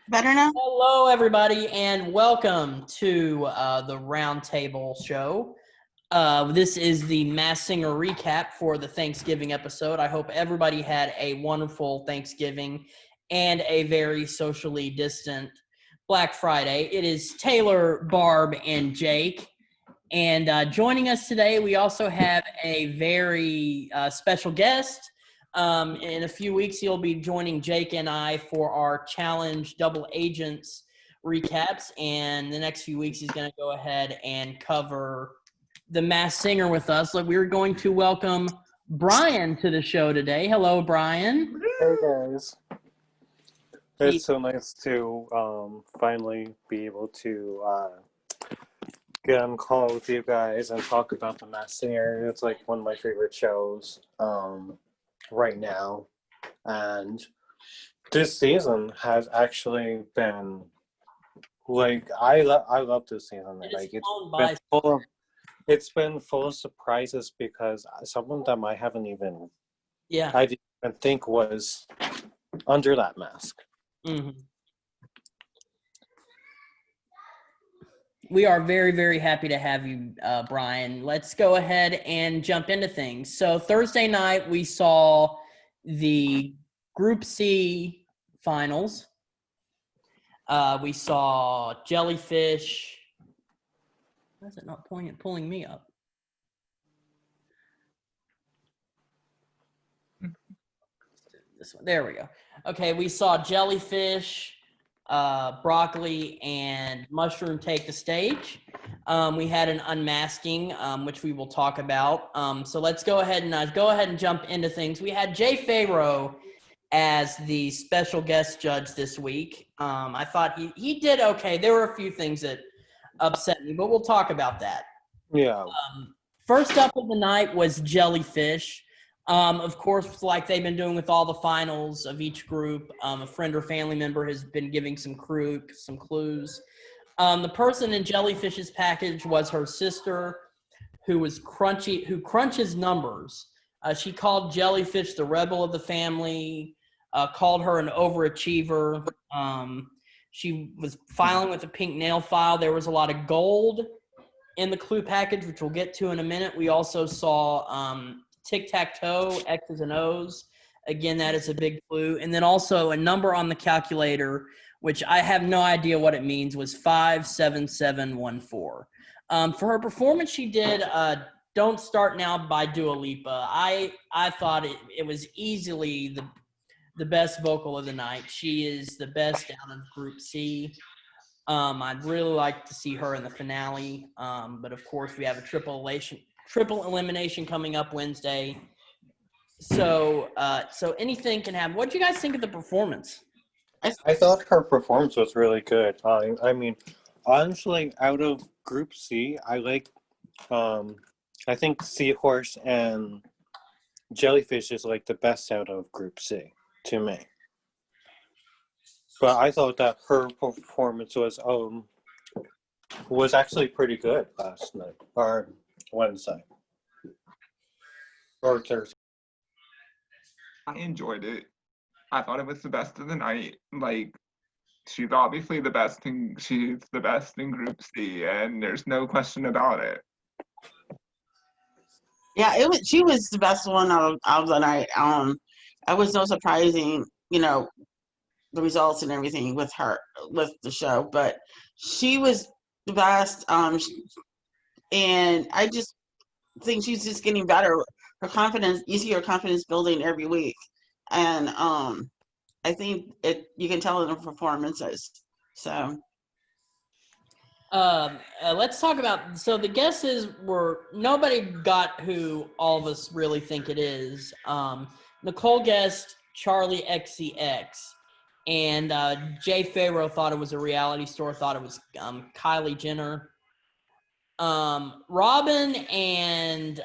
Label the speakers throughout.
Speaker 1: Better now?
Speaker 2: Hello, everybody, and welcome to the Roundtable Show. This is the Mass Singer recap for the Thanksgiving episode. I hope everybody had a wonderful Thanksgiving and a very socially distant Black Friday. It is Taylor, Barb, and Jake. And joining us today, we also have a very special guest. In a few weeks, he'll be joining Jake and I for our Challenge Double Agents recaps. And the next few weeks, he's going to go ahead and cover the Masked Singer with us. Look, we're going to welcome Bryan to the show today. Hello, Bryan.
Speaker 3: Hey guys,
Speaker 2: He,
Speaker 3: it's so nice to finally be able to get on call with you guys and talk about The Masked Singer. It's like one of my favorite shows right now, and this season has actually been like I love this season.
Speaker 2: it has
Speaker 3: Like
Speaker 2: flown
Speaker 3: been
Speaker 2: by.
Speaker 3: full of it's been full of surprises because some of them I haven't even
Speaker 2: Yeah.
Speaker 3: I didn't even think was under that mask.
Speaker 2: Mm-hmm. We are very, very happy to have you, Bryan. Let's go ahead and jump into things. So Thursday night, we saw the Group C finals. We saw Jellyfish. Why is it not pulling me up? This one. There we go. Okay, we saw Jellyfish, Broccoli, and Mushroom take the stage. We had an unmasking, which we will talk about. So let's go ahead and jump into things. We had Jay Farrow as the special guest judge this week. I thought he did okay. There were a few things that upset me, but we'll talk about that.
Speaker 3: Yeah.
Speaker 2: First up of the night was Jellyfish. Of course, like they've been doing with all the finals of each group, a friend or family member has been giving some clues. The person in Jellyfish's package was her sister, who crunches numbers. She called Jellyfish the rebel of the family, called her an overachiever. She was filing with a pink nail file. There was a lot of gold in the clue package, which we'll get to in a minute. We also saw tic-tac-toe, X's and O's. Again, that is a big clue. And then also a number on the calculator, which I have no idea what it means, was 57714. For her performance, she did Don't Start Now by Dua Lipa. I thought it was easily the best vocal of the night. She is the best out of Group C. I'd really like to see her in the finale, but of course we have a triple elimination coming up Wednesday. So anything can happen. What do you guys think of the performance?
Speaker 3: I thought her performance was really good. I mean, honestly, out of Group C, I think Seahorse and Jellyfish is like the best out of Group C to me. But I thought that her performance was actually pretty good last night or Wednesday or Thursday.
Speaker 4: I enjoyed it. I thought it was the best of the night. Like, she's obviously the best she's the best in Group C, and there's no question about it.
Speaker 1: Yeah, she was the best one of the night. It was no surprising, the results and everything with the show, but she was the best. And I just think she's just getting better. Her confidence, you see her confidence building every week. And I think you can tell in her performances. So
Speaker 2: let's talk about. So the guesses were nobody got who all of us really think it is. Nicole guessed Charlie XCX, and Jay Farrow thought it was a reality store. Thought it was Kylie Jenner. Robin and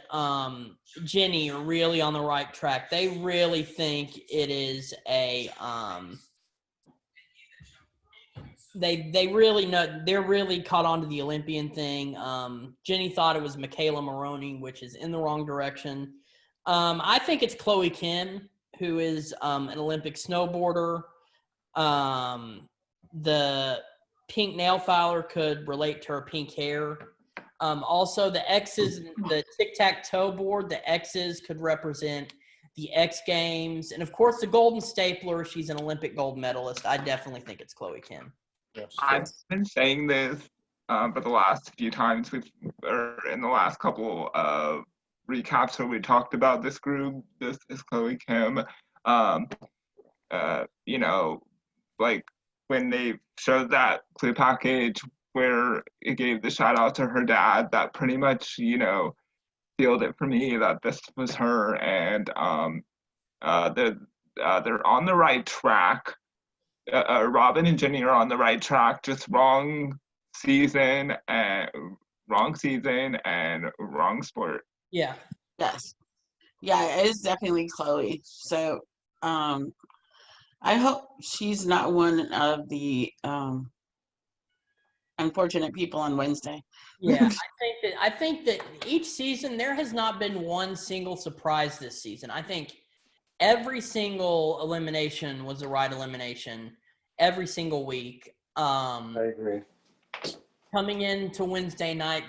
Speaker 2: Jenny are really on the right track. They really think it is a they really know, they're really caught on to the Olympian thing. Jenny thought it was Michaela Maroney, which is in the wrong direction. I think it's Chloe Kim, who is an Olympic snowboarder. the pink nail filer could relate to her pink hair. Also, the X's, the tic-tac-toe board, the X's could represent the X Games. And, of course, the golden stapler, she's an Olympic gold medalist. I definitely think it's Chloe Kim.
Speaker 3: Yes,
Speaker 4: I've been saying this for the last few times or in the last couple of recaps where we talked about this group. This is Chloe Kim. You know, like when they showed that clip package where it gave the shout out to her dad, that pretty much, sealed it for me that this was her, and they're on the right track. Robin and Jenny are on the right track, just wrong season and wrong sport.
Speaker 2: Yeah.
Speaker 1: Yes. Yeah, it is definitely Chloe. So I hope she's not one of the unfortunate people on Wednesday.
Speaker 2: Yeah, I think that each season there has not been one single surprise this season. I think every single elimination was the right elimination every single week.
Speaker 3: I agree.
Speaker 2: Coming into Wednesday night,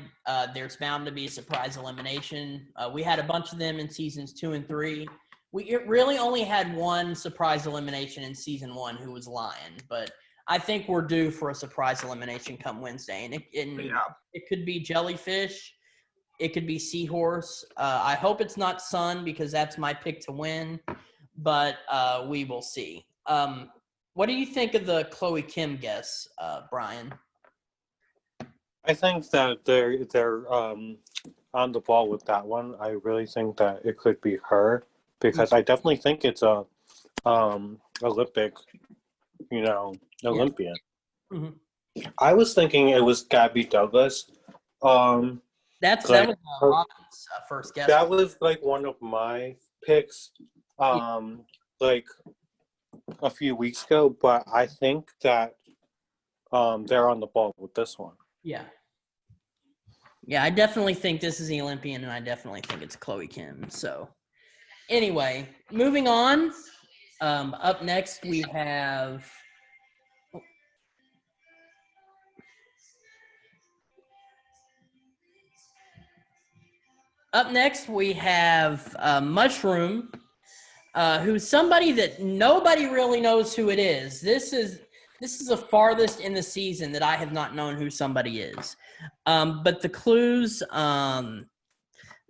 Speaker 2: there's bound to be a surprise elimination. We had a bunch of them in seasons 2 and 3. We really only had one surprise elimination in season 1, who was Lion. But I think we're due for a surprise elimination come Wednesday. And it could be Jellyfish. It could be Seahorse. I hope it's not Sun, because that's my pick to win. But we will see. What do you think of the Chloe Kim guess, Bryan?
Speaker 3: I think that they're on the ball with that one. I really think that it could be her, because I definitely think it's a Olympic, Olympian.
Speaker 2: Mm-hmm.
Speaker 3: I was thinking it was Gabby Douglas.
Speaker 2: That was Robin's first guess.
Speaker 3: That was like one of my picks, like a few weeks ago. But I think that they're on the ball with this one.
Speaker 2: Yeah. Yeah, I definitely think this is the Olympian, and I definitely think it's Chloe Kim. So, anyway, moving on. Up next, we have... Mushroom, who's somebody that nobody really knows who it is. This is the farthest in the season that I have not known who somebody is. But the clues,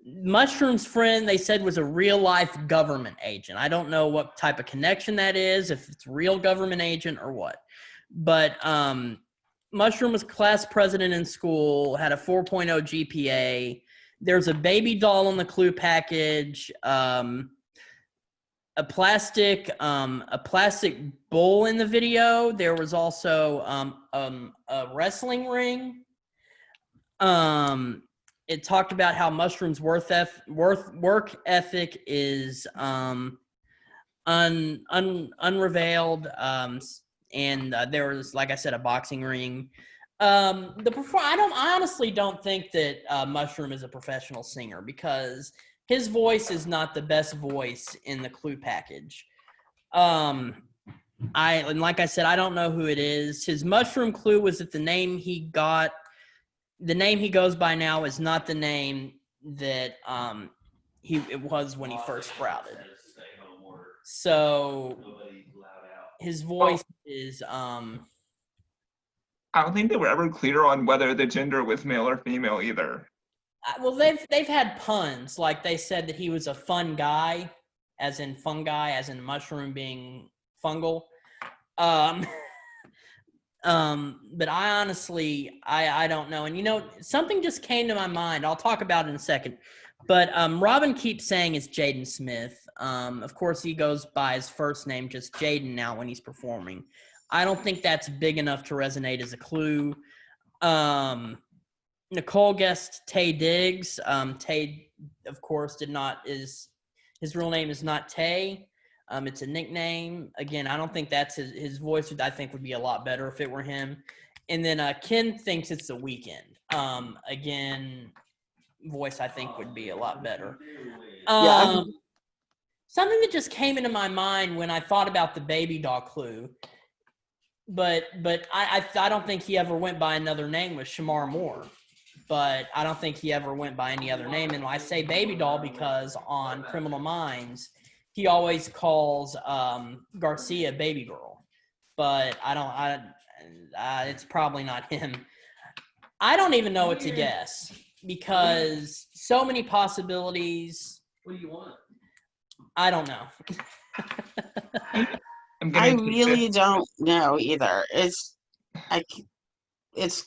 Speaker 2: Mushroom's friend, they said, was a real-life government agent. I don't know what type of connection that is, if it's a real government agent or what. But Mushroom was class president in school, had a 4.0 GPA. There's a baby doll on the clue package, a plastic bowl in the video. There was also a wrestling ring. It talked about how Mushroom's work ethic is unrevealed, and there was, like I said, a boxing ring. I honestly don't think that Mushroom is a professional singer, because his voice is not the best voice in the clue package. And like I said, I don't know who it is. His mushroom clue was that the name he goes by now is not the name that it was when he first sprouted. So his voice is
Speaker 4: I don't think they were ever clear on whether the gender was male or female either.
Speaker 2: Well, they've had puns, like they said that he was a fun guy, as in fungi, as in mushroom being fungal. But I honestly, I don't know. And something just came to my mind. I'll talk about it in a second. But Robin keeps saying it's Jaden Smith. Of course, he goes by his first name, just Jaden, now when he's performing. I don't think that's big enough to resonate as a clue. Nicole guessed Tay Diggs. Tay, of course, his real name is not Tay. It's a nickname. Again, I don't think that's his voice. I think would be a lot better if it were him. And then Ken thinks it's The Weeknd. Again, voice I think would be a lot better. Something that just came into my mind when I thought about the baby doll clue. but I don't think he ever went by another name with Shamar Moore. But I don't think he ever went by any other name. And I say Baby Doll because on Criminal Minds, he always calls Garcia Baby Girl. But it's probably not him. I don't even know what to guess because so many possibilities. What do you want? I don't know.
Speaker 1: I really don't know either. It's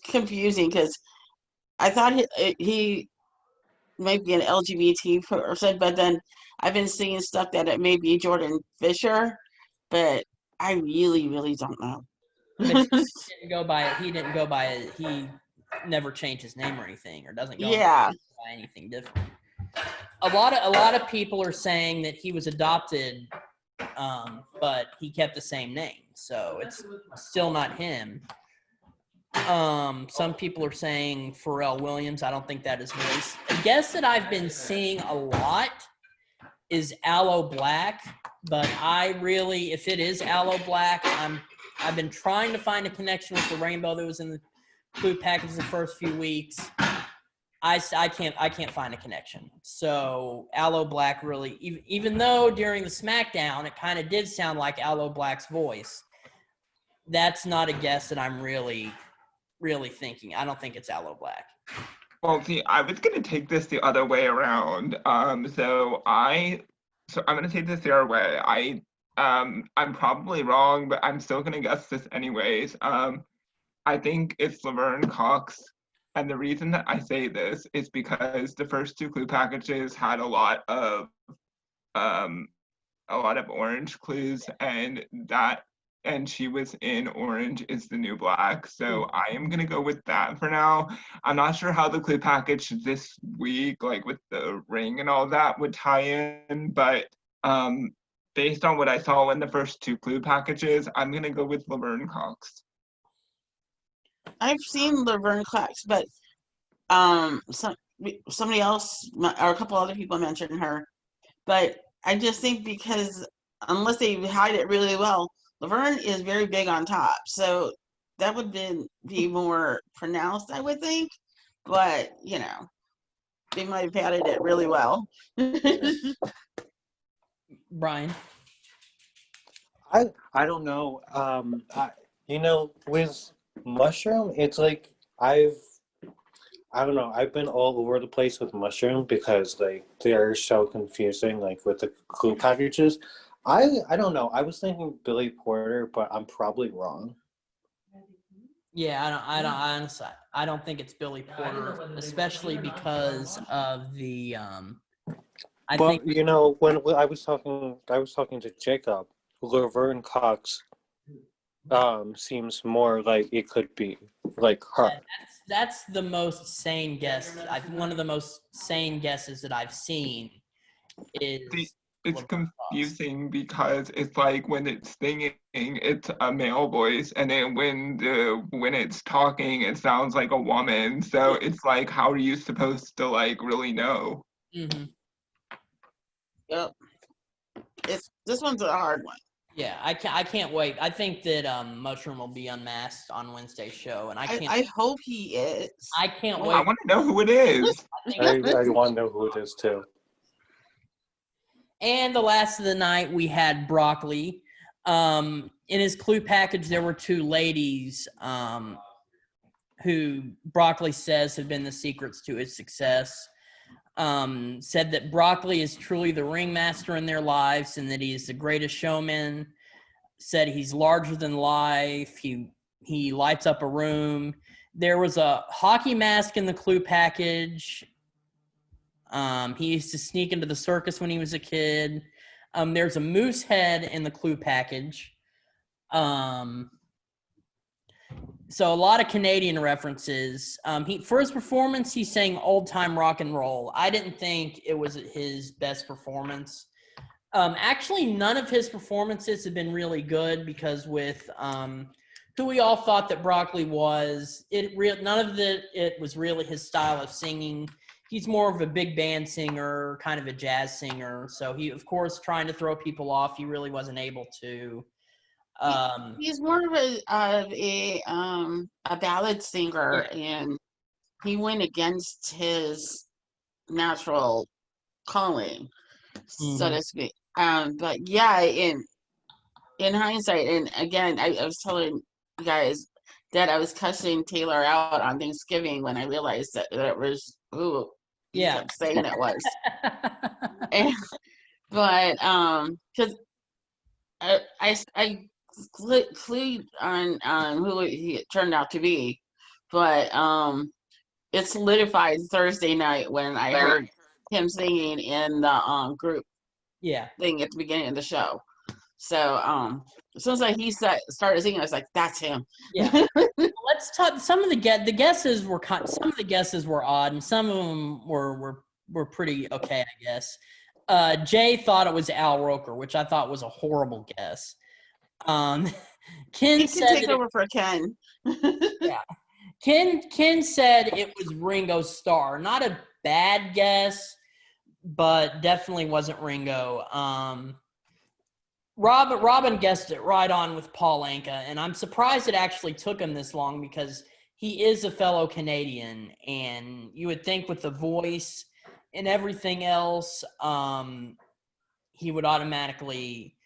Speaker 1: confusing because I thought he might be an LGBT person, but then I've been seeing stuff that it may be Jordan Fisher, but I really, really don't know.
Speaker 2: But he didn't go by it. He didn't go by it. He never changed his name or anything, or doesn't go
Speaker 1: Yeah.
Speaker 2: by anything different. A lot of people are saying that he was adopted, but he kept the same name, so it's still not him. Some people are saying Pharrell Williams. I don't think that is voice. A guess that I've been seeing a lot is Aloe Black, but if it is Aloe Black, I've been trying to find a connection with the rainbow that was in the clue package the first few weeks. I can't find a connection. So Aloe Black really, even though during the SmackDown it kind of did sound like Aloe Black's voice, that's not a guess that I'm really thinking. I don't think it's Aloe Black.
Speaker 4: Well, see, I was gonna take this the other way around. So I'm gonna take this the other way. I'm probably wrong, but I'm still gonna guess this anyways. I think it's Laverne Cox, and the reason that I say this is because the first two clue packages had a lot of orange clues, and she was in Orange is the New Black. So I am going to go with that for now. I'm not sure how the clue package this week, like with the ring and all that, would tie in, but based on what I saw in the first two clue packages, I'm going to go with Laverne Cox.
Speaker 1: I've seen Laverne Cox, but somebody else or a couple other people mentioned her. But I just think because unless they hide it really well, Laverne is very big on top. So that would be more pronounced, I would think. But, they might have padded it really well.
Speaker 2: Brian?
Speaker 3: I don't know. With Mushroom, it's like I don't know. I've been all over the place with Mushroom because like they're so confusing, like with the clue packages. I don't know. I was thinking Billy Porter, but I'm probably wrong.
Speaker 2: Yeah, honestly, I don't think it's Billy Porter, especially because of the
Speaker 3: When I was talking to Jacob, Laverne Cox seems more like it could be like her.
Speaker 2: That's the most sane guess. One of the most sane guesses that I've seen is.
Speaker 4: It's confusing because it's like when it's singing, it's a male voice, and then when it's talking, it sounds like a woman. So it's like, how are you supposed to like really know?
Speaker 2: Mm-hmm.
Speaker 1: Yep. This one's a hard one.
Speaker 2: Yeah, I can't wait. I think that Mushroom will be unmasked on Wednesday's show, and
Speaker 1: I hope he is.
Speaker 2: I can't wait.
Speaker 4: I want to know who it is.
Speaker 3: I want to know who it is too.
Speaker 2: And the last of the night, we had Broccoli. In his clue package, there were two ladies who Broccoli says have been the secrets to his success. Said that Broccoli is truly the ringmaster in their lives and that he is the greatest showman. Said he's larger than life. He lights up a room. There was a hockey mask in the clue package. He used to sneak into the circus when he was a kid. There's a moose head in the clue package. So a lot of Canadian references. For his performance, he sang old time rock and roll. I didn't think it was his best performance. Actually, none of his performances have been really good because with who we all thought that Broccoli was, none of it was really his style of singing. He's more of a big band singer, kind of a jazz singer. So he, of course, trying to throw people off, he really wasn't able to.
Speaker 1: He's more of a ballad singer, and he went against his natural calling, so to speak. But yeah, in hindsight, and again, I was telling you guys that I was cussing Taylor out on Thanksgiving when I realized that it was who he kept saying it was. And, but because I clued on who he turned out to be, but it solidified Thursday night when I heard him singing in the group thing at the beginning of the show. So as soon as he started singing, I was like, "That's him."
Speaker 2: Yeah. Let's talk. Some of the guesses were odd, and some of them were pretty okay, I guess. Jay thought it was Al Roker, which I thought was a horrible guess. Ken
Speaker 1: he can take over for Ken.
Speaker 2: Yeah. Ken said it was Ringo Starr. Not a bad guess, but definitely wasn't Ringo. Robin guessed it right on with Paul Anka, and I'm surprised it actually took him this long because he is a fellow Canadian, and you would think with the voice and everything else, he would automatically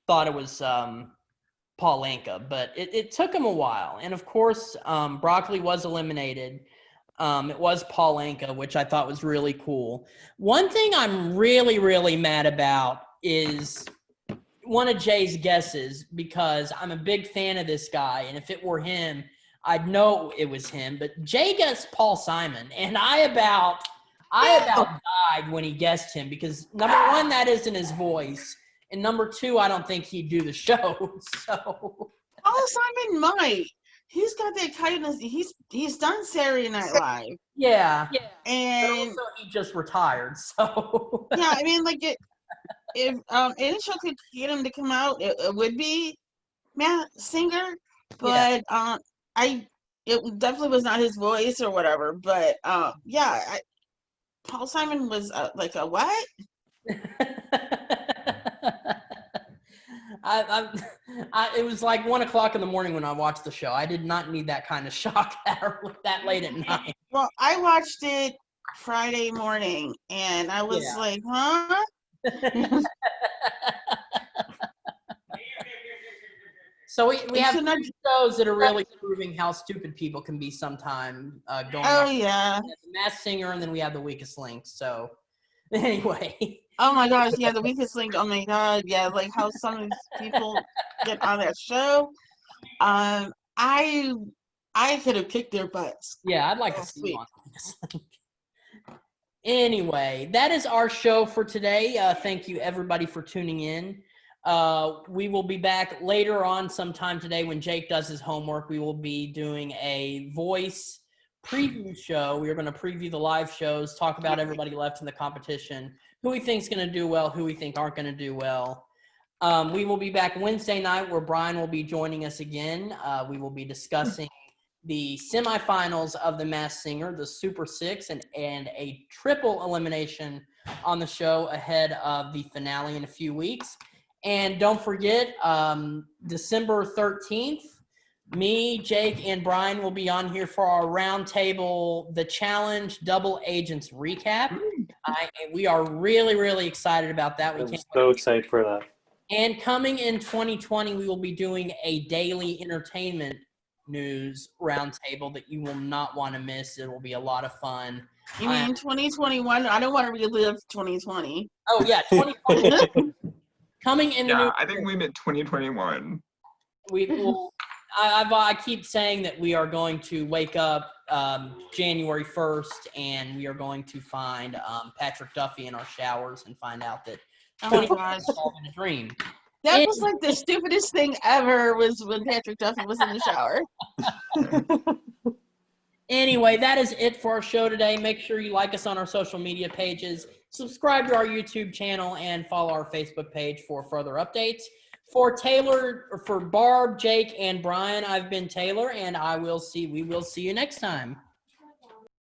Speaker 2: thought it was Paul Anka, but it took him a while. And of course, Broccoli was eliminated. It was Paul Anka, which I thought was really cool. One thing I'm really, really mad about is one of Jay's guesses, because I'm a big fan of this guy, and if it were him, I'd know it was him. But Jay guessed Paul Simon, and I about died when he guessed him, because number one, that isn't his voice, and number two, I don't think he'd do the show. So
Speaker 1: Paul Simon might. He's got that kindness. He's done Saturday Night Live.
Speaker 2: Yeah.
Speaker 1: And
Speaker 2: also he just retired. So
Speaker 1: yeah, I mean, like if any show could get him to come out, it would be Matt Singer. But it definitely was not his voice or whatever. But Paul Simon was like a what?
Speaker 2: It was like 1:00 in the morning when I watched the show. I did not need that kind of shock that late at night.
Speaker 1: Well, I watched it Friday morning, and I was like, huh?
Speaker 2: So we have shows that are really proving how stupid people can be sometime. Going
Speaker 1: yeah.
Speaker 2: The Masked Singer, and then we have The Weakest Link. So anyway.
Speaker 1: Oh my gosh, yeah, The Weakest Link. Oh my god, yeah, like how some of these people get on that show. I could have kicked their butts.
Speaker 2: Yeah, I'd like to see one. Anyway, that is our show for today. Thank you everybody for tuning in. We will be back later on sometime today when Jake does his homework. We will be doing a voice preview show. We are going to preview the live shows, talk about everybody left in the competition, who we think is going to do well, who we think aren't going to do well. We will be back Wednesday night where Bryan will be joining us again. We will be discussing the semifinals of The Masked Singer, the Super Six, and a triple elimination on the show ahead of the finale in a few weeks. And don't forget, December 13th, me, Jake, and Bryan will be on here for our roundtable, The Challenge Double Agents recap. We are really, really excited about that.
Speaker 3: I'm so excited for that.
Speaker 2: And coming in 2020, we will be doing a daily entertainment news roundtable that you will not want to miss. It will be a lot of fun.
Speaker 1: You mean 2021? I don't want to relive 2020.
Speaker 2: Oh, yeah, 2020. Coming in the new
Speaker 4: I think we meant 2021.
Speaker 2: We will. I keep saying that we are going to wake up January 1st, and we are going to find Patrick Duffy in our showers and find out that 2020 is all been a dream.
Speaker 1: That was like the stupidest thing ever, was when Patrick Duffy was in the shower.
Speaker 2: Anyway, that is it for our show today. Make sure you like us on our social media pages, subscribe to our YouTube channel, and follow our Facebook page for further updates. For Barb, Jake, and Bryan, I've been Taylor, and we will see you next time.